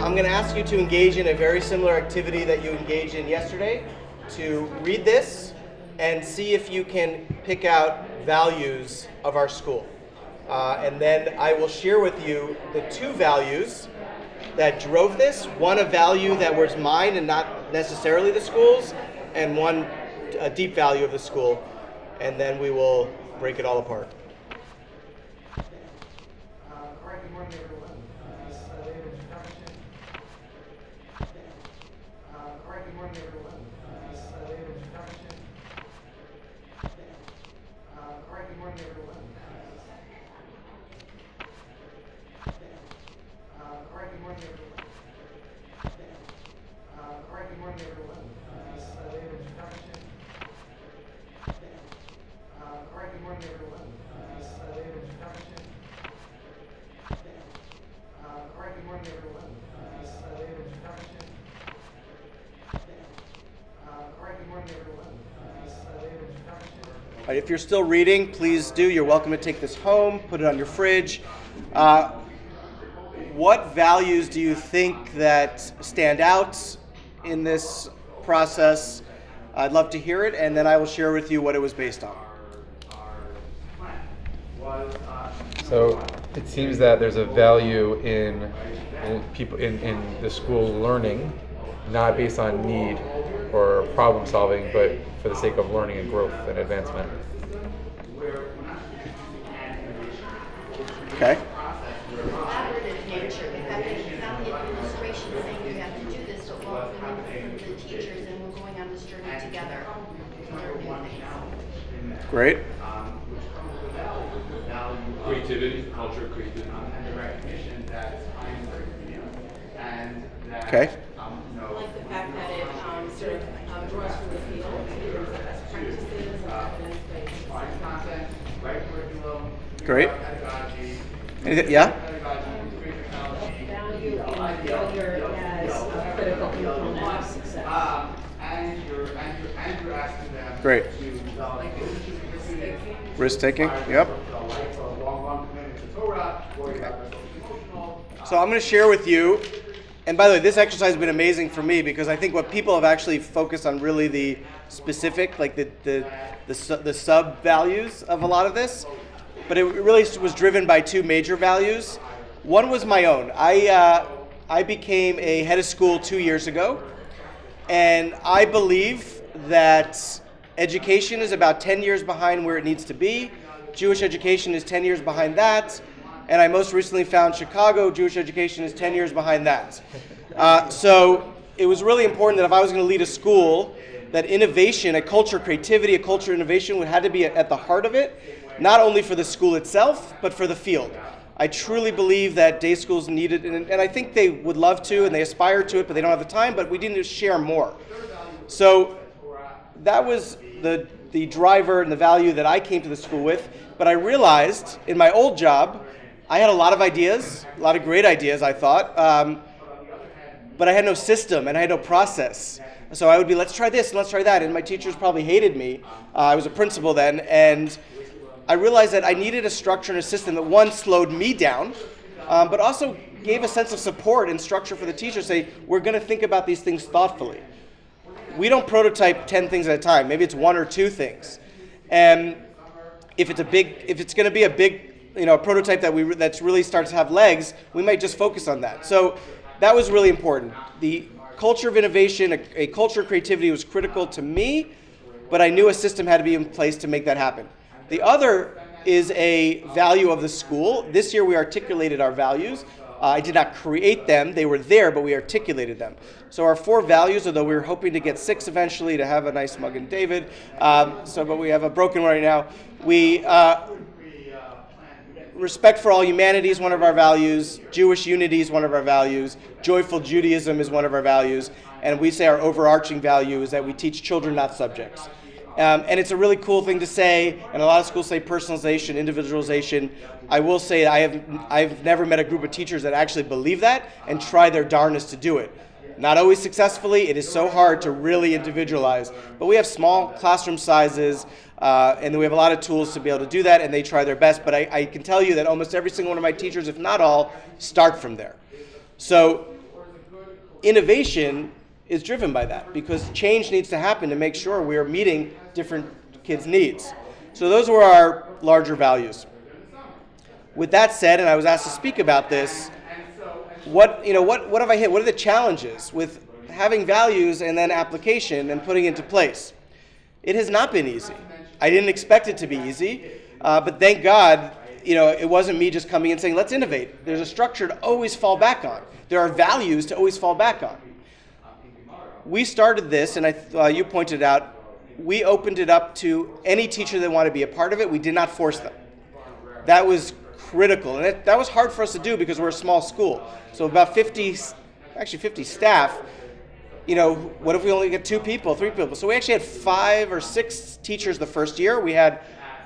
I'm going to ask you to engage in a very similar activity that you engaged in yesterday, to read this and see if you can pick out values of our school. And then I will share with you the two values that drove this. One, a value that was mine and not necessarily the school's, and one, a deep value of the school. And then we will break it all apart. All right, good morning, everyone. All right, good morning, everyone. All right, good morning, everyone. All right, good morning, everyone. All right, good morning, everyone. All right, good morning, everyone. All right, good morning, everyone. All right, good morning, everyone. All right, if you're still reading, please do. You're welcome to take this home, put it on your fridge. What values do you think that stand out in this process? I'd love to hear it, and then I will share with you what it was based on. So it seems that there's a value in people in the school learning, not based on need or problem solving, but for the sake of learning and growth and advancement. Okay. Collaborative nature. We have the administration saying we have to do this, but we're also the teachers, and we're going on this journey together to learn new things. Great. Creativity, culture, creativity. And the recognition that time is very real. And that, Okay. I like the fact that it sort of draws from the field in terms of best practices and evidence-based. right content, right curriculum, Great. right pedagogy, Yeah? pedagogy, great technology. Value and failure as a critical component of success. And you're asking them Great. to develop Risk taking? Yep. long commitment to Torah, worry about their emotional. So I'm going to share with you, and by the way, this exercise has been amazing for me because I think what people have actually focused on really the specific, like the sub values of a lot of this, but it really was driven by two major values. One was my own. I became a head of school 2 years ago, and I believe that education is about 10 years behind where it needs to be. Jewish education is 10 years behind that. And I most recently found Chicago Jewish education is 10 years behind that. So it was really important that if I was going to lead a school, that innovation, a culture, creativity, a culture, innovation had to be at the heart of it, not only for the school itself, but for the field. I truly believe that day schools needed, and I think they would love to, and they aspire to it, but they don't have the time, but we need to share more. So that was the driver and the value that I came to the school with. But I realized in my old job, I had a lot of ideas, a lot of great ideas, I thought, but I had no system and I had no process. So I would be, let's try this and let's try that. And my teachers probably hated me. I was a principal then. And I realized that I needed a structure and a system that, one, slowed me down, but also gave a sense of support and structure for the teachers. Say, we're going to think about these things thoughtfully. We don't prototype 10 things at a time. Maybe it's one or two things. And if it's going to be a big, prototype that really starts to have legs, we might just focus on that. So that was really important. The culture of innovation, a culture of creativity was critical to me, but I knew a system had to be in place to make that happen. The other is a value of the school. This year we articulated our values. I did not create them. They were there, but we articulated them. So our 4 values, although we were hoping to get 6 eventually to have a nice Mug and David, but we have a broken one right now. Respect for all humanity is one of our values. Jewish unity is one of our values. Joyful Judaism is one of our values. And we say our overarching value is that we teach children, not subjects. And it's a really cool thing to say, and a lot of schools say personalization, individualization. I will say I've never met a group of teachers that actually believe that and try their darnest to do it. Not always successfully. It is so hard to really individualize. But we have small classroom sizes, and we have a lot of tools to be able to do that, and they try their best. But I can tell you that almost every single one of my teachers, if not all, start from there. So innovation is driven by that because change needs to happen to make sure we are meeting different kids' needs. So those were our larger values. With that said, and I was asked to speak about this, what have I hit? What are the challenges with having values and then application and putting into place? It has not been easy. I didn't expect it to be easy, but thank God, it wasn't me just coming and saying, let's innovate. There's a structure to always fall back on. There are values to always fall back on. We started this, and you pointed out, we opened it up to any teacher that wanted to be a part of it. We did not force them. That was critical, and that was hard for us to do because we're a small school. So about 50 staff. What if we only get 2 people, 3 people? So we actually had 5 or 6 teachers the first year.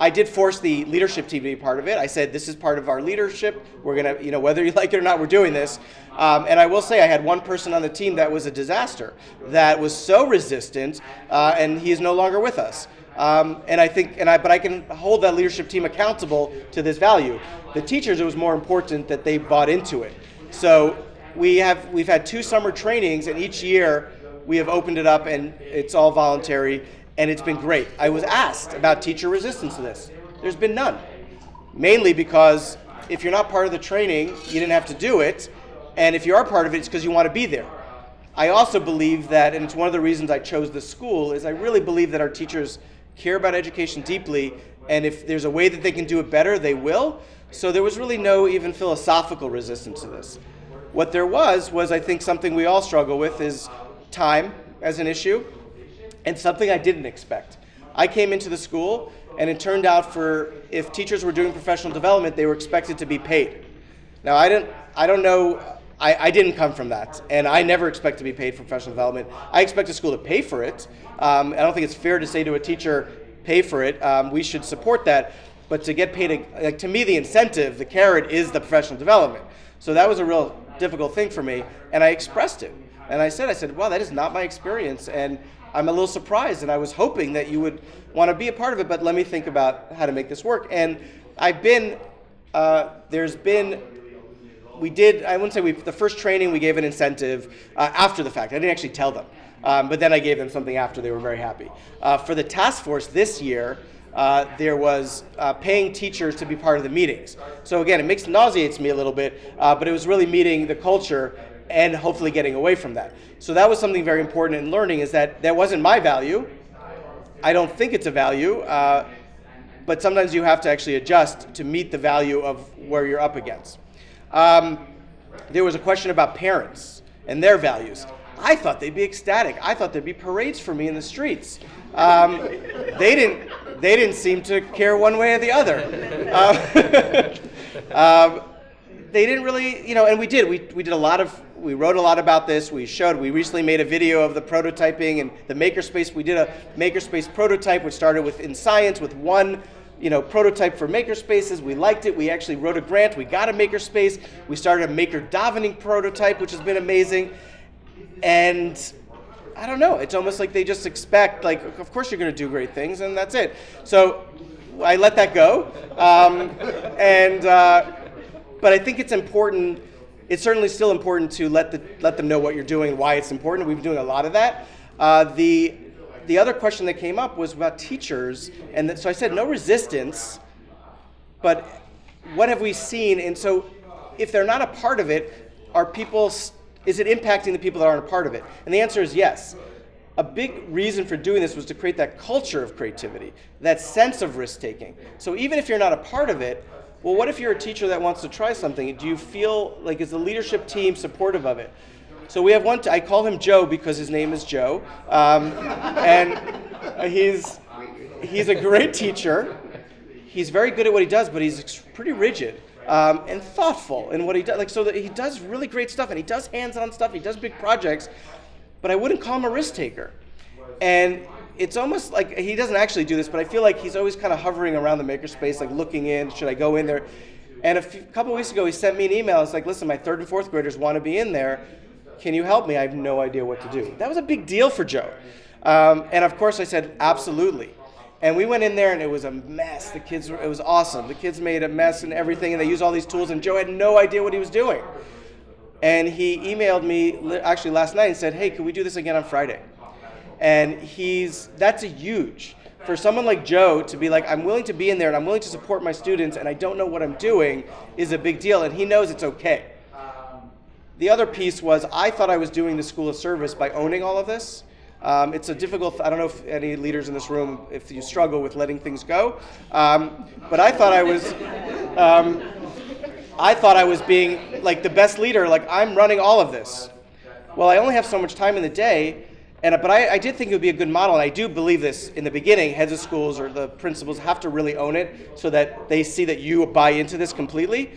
I did force the leadership team to be part of it. I said, this is part of our leadership. We're going to, whether you like it or not, we're doing this. And I will say I had one person on the team that was a disaster, that was so resistant, and he is no longer with us. But I can hold that leadership team accountable to this value. The teachers, it was more important that they bought into it. So we've had 2 summer trainings, and each year we have opened it up, and it's all voluntary. And it's been great. I was asked about teacher resistance to this. There's been none. Mainly because if you're not part of the training, you didn't have to do it. And if you are part of it, it's because you want to be there. I also believe that, and it's one of the reasons I chose this school, is I really believe that our teachers care about education deeply. And if there's a way that they can do it better, they will. So there was really no even philosophical resistance to this. What there was I think something we all struggle with is time as an issue. And something I didn't expect. I came into the school, and it turned out if teachers were doing professional development, they were expected to be paid. Now, I don't know, I didn't come from that, and I never expect to be paid for professional development. I expect a school to pay for it. I don't think it's fair to say to a teacher, pay for it. We should support that, but to get paid, to me, the incentive, the carrot, is the professional development. So that was a real difficult thing for me, and I expressed it. And I said, wow, that is not my experience, and I'm a little surprised, and I was hoping that you would want to be a part of it, but let me think about how to make this work. And I wouldn't say the first training we gave an incentive after the fact. I didn't actually tell them, but then I gave them something after. They were very happy. For the task force this year, there was paying teachers to be part of the meetings. So again, it nauseates me a little bit, but it was really meeting the culture and hopefully getting away from that. So that was something very important in learning, is that wasn't my value. I don't think it's a value, but sometimes you have to actually adjust to meet the value of where you're up against. There was a question about parents and their values. I thought they'd be ecstatic. I thought there'd be parades for me in the streets. They didn't seem to care one way or the other. They didn't really, and we did. We wrote a lot about this. We recently made a video of the prototyping and the makerspace. We did a makerspace prototype, which started in science with one, prototype for makerspaces. We liked it. We actually wrote a grant. We got a makerspace. We started a maker davening prototype, which has been amazing. And I don't know. It's almost like they just expect, of course you're going to do great things, and that's it. So I let that go. But I think it's important. It's certainly still important to let them know what you're doing and why it's important. We've been doing a lot of that. The other question that came up was about teachers, and so I said no resistance, but what have we seen? And so if they're not a part of it, is it impacting the people that aren't a part of it? And the answer is yes. A big reason for doing this was to create that culture of creativity, that sense of risk-taking. So even if you're not a part of it, well, what if you're a teacher that wants to try something? Do you feel like, is the leadership team supportive of it? So we have I call him Joe because his name is Joe. And he's a great teacher. He's very good at what he does, but he's pretty rigid and thoughtful in what he does. So that he does really great stuff, and he does hands-on stuff, he does big projects, but I wouldn't call him a risk taker. And it's almost like he doesn't actually do this, but I feel like he's always kind of hovering around the makerspace, like looking in, should I go in there? And a couple of weeks ago, he sent me an email. It's like, listen, my 3rd and 4th graders want to be in there. Can you help me? I have no idea what to do. That was a big deal for Joe. And of course I said, absolutely. And we went in there and it was a mess. It was awesome. The kids made a mess and everything, and they used all these tools, and Joe had no idea what he was doing. And he emailed me actually last night and said, hey, could we do this again on Friday? And that's a huge, for someone like Joe to be like, I'm willing to be in there and I'm willing to support my students and I don't know what I'm doing, is a big deal, and he knows it's okay. The other piece was, I thought I was doing the school a service by owning all of this. It's a difficult, I don't know if any leaders in this room, if you struggle with letting things go, but I thought I was being like the best leader, like I'm running all of this. Well, I only have so much time in the day, but I did think it would be a good model, and I do believe this in the beginning, heads of schools or the principals have to really own it so that they see that you buy into this completely.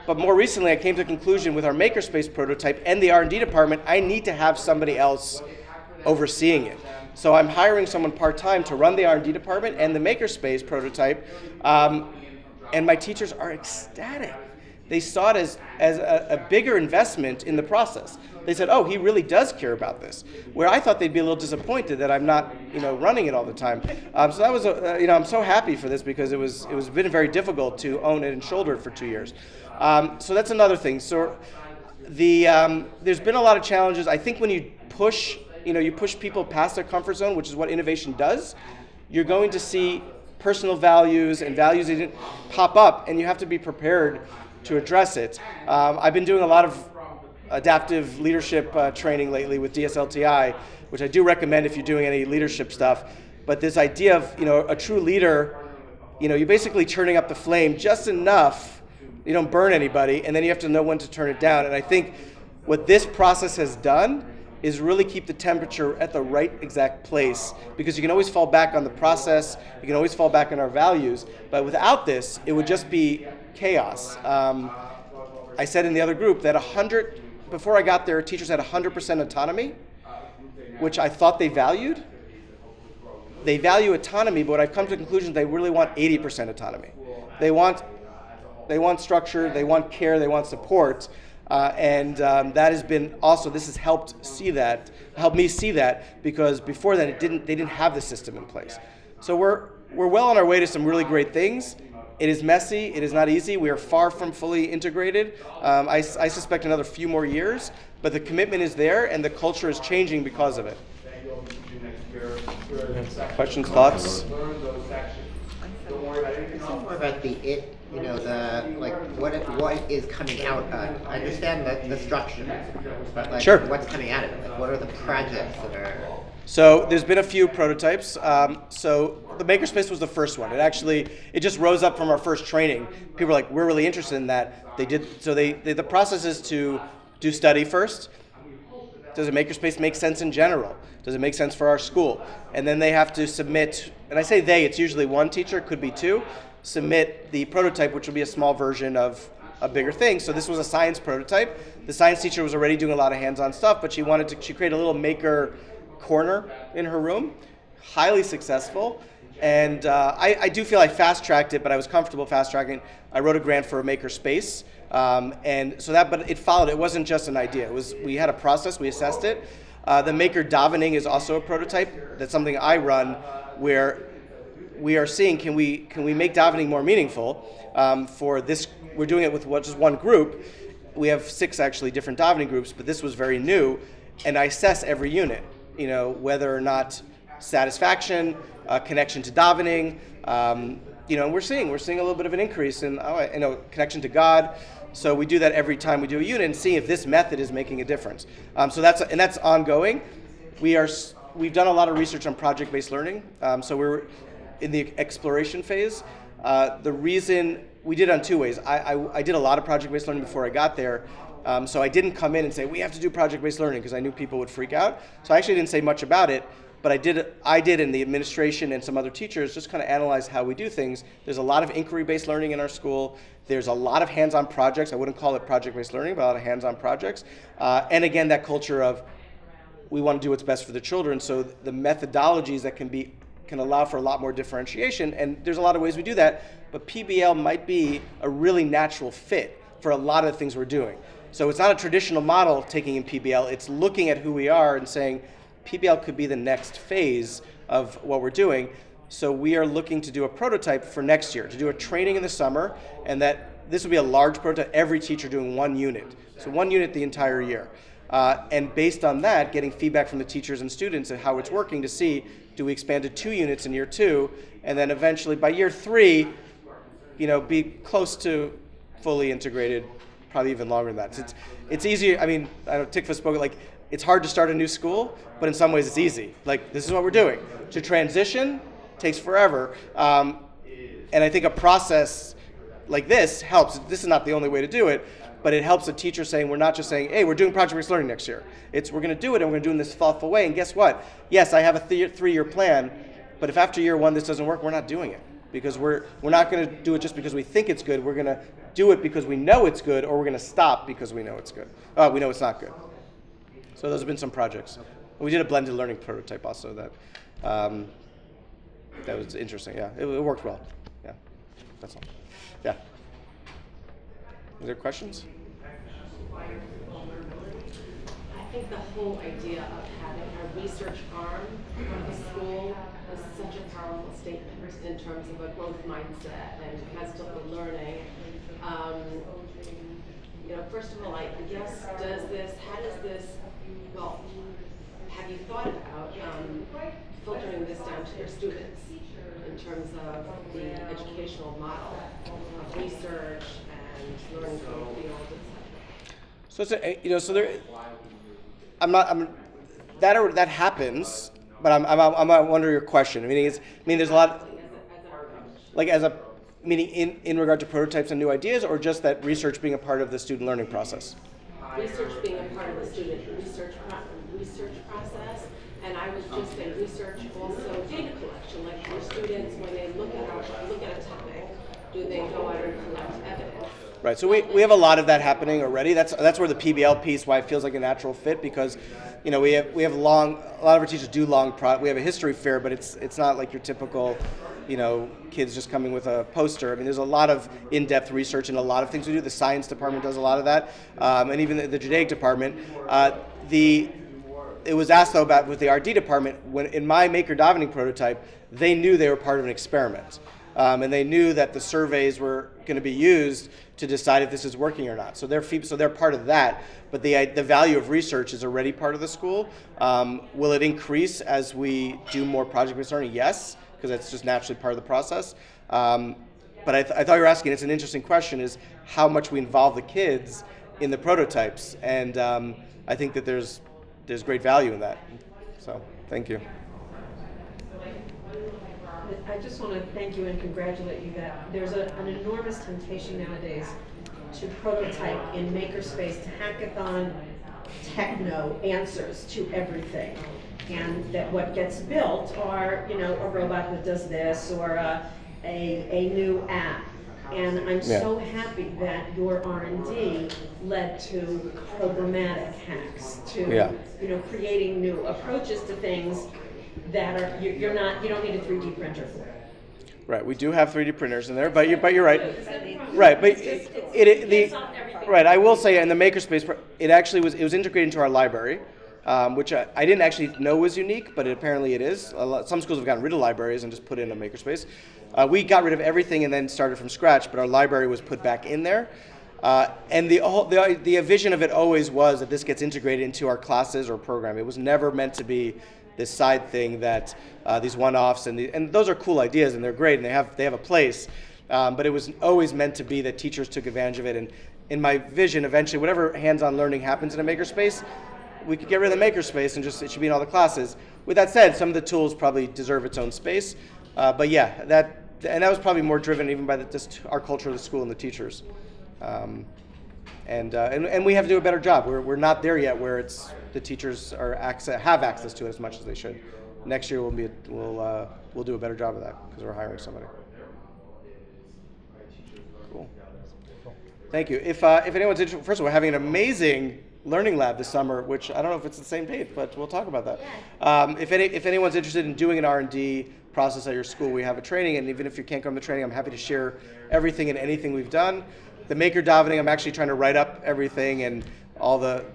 But more recently, I came to the conclusion with our Makerspace prototype and the R&D department, I need to have somebody else overseeing it. So I'm hiring someone part-time to run the R&D department and the Makerspace prototype, and my teachers are ecstatic. They saw it as a bigger investment in the process. They said, oh, he really does care about this. Where I thought they'd be a little disappointed that I'm not, running it all the time. So that was, I'm so happy for this because it was been very difficult to own it and shoulder it for 2 years. So that's another thing. So there's been a lot of challenges. I think when you push people past their comfort zone, which is what innovation does, you're going to see personal values and values that didn't pop up, and you have to be prepared to address it. I've been doing a lot of adaptive leadership training lately with DSLTI, which I do recommend if you're doing any leadership stuff. But this idea of a true leader, you're basically turning up the flame just enough, you don't burn anybody, and then you have to know when to turn it down. And I think what this process has done is really keep the temperature at the right exact place, because you can always fall back on the process, you can always fall back on our values, but without this, it would just be chaos. I said in the other group that before I got there, teachers had 100% autonomy, which I thought they valued. They value autonomy, but I've come to the conclusion they really want 80% autonomy. They want structure, they want care, they want support. And that has been also, this has helped me see that, because before that they didn't have the system in place. So we're well on our way to some really great things. It is messy, it is not easy, we are far from fully integrated. I suspect another few more years, but the commitment is there and the culture is changing because of it. Questions, thoughts? More about what is coming out of. I understand the structure, but Sure. What's coming out of it? What are the projects that are? So there's been a few prototypes. So the Makerspace was the first one. It just rose up from our first training. People were like, we're really interested in that. The process is to do study first. Does a Makerspace make sense in general? Does it make sense for our school? And then they have to submit, and I say they, it's usually one teacher, could be two, submit the prototype, which will be a small version of a bigger thing. So this was a science prototype. The science teacher was already doing a lot of hands-on stuff, but she created a little maker corner in her room, highly successful. And I do feel I fast-tracked it, but I was comfortable fast-tracking it. I wrote a grant for a makerspace, but it followed. It wasn't just an idea. We had a process, we assessed it. The maker davening is also a prototype. That's something I run, where we are seeing, can we make davening more meaningful? For this, we're doing it with just one group. We have 6 actually different davening groups, but this was very new. And I assess every unit, whether or not satisfaction, connection to davening, and we're seeing a little bit of an increase in connection to God. So we do that every time we do a unit and see if this method is making a difference. So that's ongoing. We've done a lot of research on project-based learning. So we're in the exploration phase. The reason we did it on 2 ways. I did a lot of project-based learning before I got there. So I didn't come in and say, we have to do project-based learning, because I knew people would freak out. So I actually didn't say much about it, but I did in the administration and some other teachers just kind of analyze how we do things. There's a lot of inquiry-based learning in our school. There's a lot of hands-on projects. I wouldn't call it project-based learning, but a lot of hands-on projects. And again, that culture of we want to do what's best for the children. So the methodologies that can allow for a lot more differentiation, and there's a lot of ways we do that, but PBL might be a really natural fit for a lot of the things we're doing. So it's not a traditional model taking in PBL, it's looking at who we are and saying PBL could be the next phase of what we're doing. So we are looking to do a prototype for next year, to do a training in the summer, and that this would be a large prototype, every teacher doing 1 unit. So 1 unit the entire year. And based on that, getting feedback from the teachers and students and how it's working to see, do we expand to 2 units in year 2, and then eventually by year 3, be close to fully integrated, probably even longer than that. So it's easier. I mean, I know Tikva spoke, like, it's hard to start a new school, but in some ways it's easy. Like, this is what we're doing. To transition takes forever. And I think a process like this helps. This is not the only way to do it, but it helps a teacher saying, we're not just saying, hey, we're doing project-based learning next year. It's, we're going to do it, and we're going to do it in this thoughtful way. And guess what? Yes, I have a 3-year plan, but if after year 1 this doesn't work, we're not doing it. Because we're not going to do it just because we think it's good. We're going to do it because we know it's good, or we're going to stop because we know it's good. We know it's not good. So those have been some projects. We did a blended learning prototype also that was interesting. Yeah, it worked well. Yeah, that's all. Yeah. Are there questions? I think the whole idea of having a research arm of the school is such a powerful statement in terms of a growth mindset and capacity learning. First of all, I guess, have you thought about filtering this down to your students in terms of the educational model of research and learning from the field, etc.? So there, that happens, but I'm wondering your question. There's a lot, like meaning in regard to prototypes and new ideas, or just that research being a part of the student learning process? Research being a part of the student research process, and I would just say research also data collection, like your students, when they look at a topic, do they go out and collect evidence? Right, so we have a lot of that happening already. That's where the PBL piece, why it feels like a natural fit, because we have a lot of our teachers do we have a history fair, but it's not like your typical kids just coming with a poster. There's a lot of in-depth research and a lot of things we do. The science department does a lot of that, and even the JEIC department. It was asked though about with the RD department, when in my Maker Davening prototype, they knew they were part of an experiment. And they knew that the surveys were going to be used to decide if this is working or not. So they're part of that. But the value of research is already part of the school. Will it increase as we do more project-based learning? Yes, because that's just naturally part of the process. But I thought you were asking, it's an interesting question, is how much we involve the kids in the prototypes. And I think that there's great value in that. So thank you. I just want to thank you and congratulate you that there's an enormous temptation nowadays to prototype in makerspace, to hackathon techno answers to everything. And that what gets built are, a robot that does this or a new app. And I'm so happy that your R&D led to programmatic hacks, to creating new approaches to things that are you don't need a 3D printer for it. Right, we do have 3D printers in there, but you're right. Right, but right. I will say in the makerspace, it was integrated into our library, which I didn't actually know was unique, but apparently it is. Some schools have gotten rid of libraries and just put in a makerspace. We got rid of everything and then started from scratch, but our library was put back in there. And the vision of it always was that this gets integrated into our classes or program. It was never meant to be this side thing that these one-offs and those are cool ideas and they're great and they have a place, but it was always meant to be that teachers took advantage of it. And in my vision, eventually, whatever hands-on learning happens in a makerspace, we could get rid of the makerspace and just it should be in all the classes. With that said, some of the tools probably deserve its own space, but yeah, that was probably more driven even by just our culture of the school and the teachers. And we have to do a better job. We're not there yet where the teachers have access to it as much as they should. Next year we'll do a better job of that because we're hiring somebody. Cool. Thank you. If anyone's interested, first of all, we're having an amazing learning lab this summer, which I don't know if it's the same date, but we'll talk about that. Yeah. If anyone's interested in doing an R&D process at your school, we have a training, and even if you can't come to the training, I'm happy to share everything and anything we've done. The Maker Davening, I'm actually trying to write up everything and all the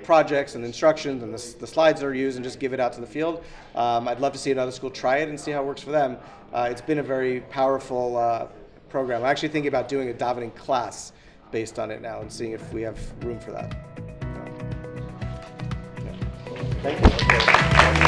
projects and the instructions and the slides that are used and just give it out to the field. I'd love to see another school try it and see how it works for them. It's been a very powerful program. I'm actually thinking about doing a davening class based on it now and seeing if we have room for that. Yeah. Thank you.